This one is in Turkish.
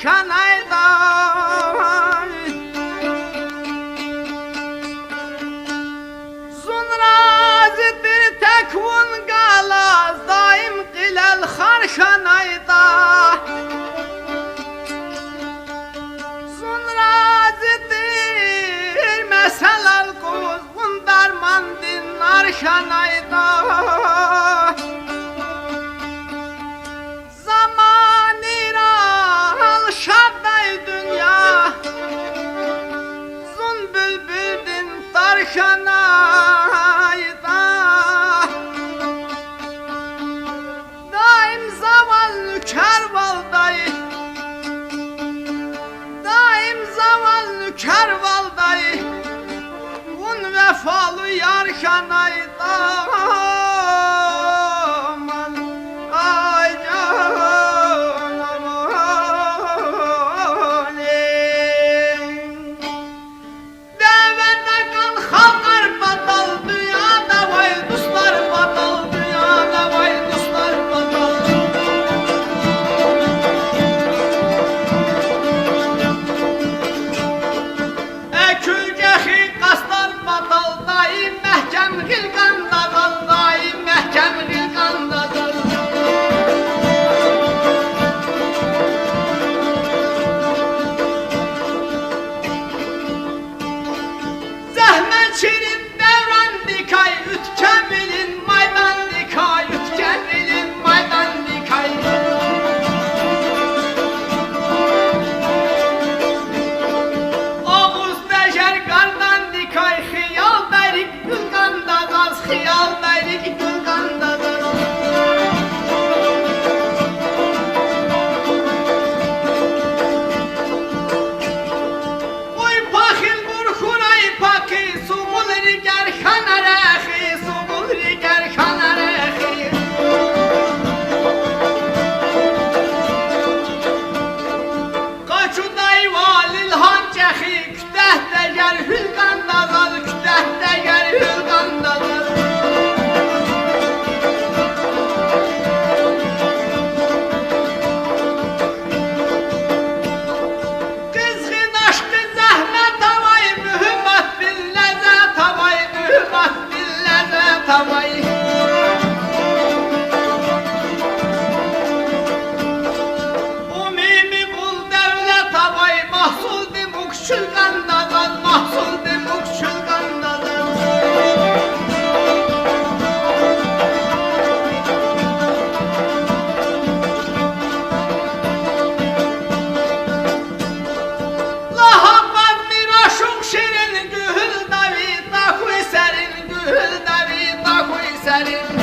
şanayda Zunrazidir tekvun galaz daim qilal xarşanayda Zunrazidir meselal kuzgun darmandin arşanayda Şanayda daim zavallı kervaldayı daim zavallı kervaldayı un vefalı yar şanayda Çirin devran dikay, ütken bilin maydan dikay, ütken bilin maydan dikay. Oğuz bejer gardan dikay, xiyal derik gülganda gaz, xiyal derik gülganda gaz. Oy pakil burkunay pakil, umimi kul devlet havay mahsul dimuk şılgandadan mahsul dimuk şılgandadan lahabbat miraşuk şirin gühül davi takuy serin gühül davi takuy serin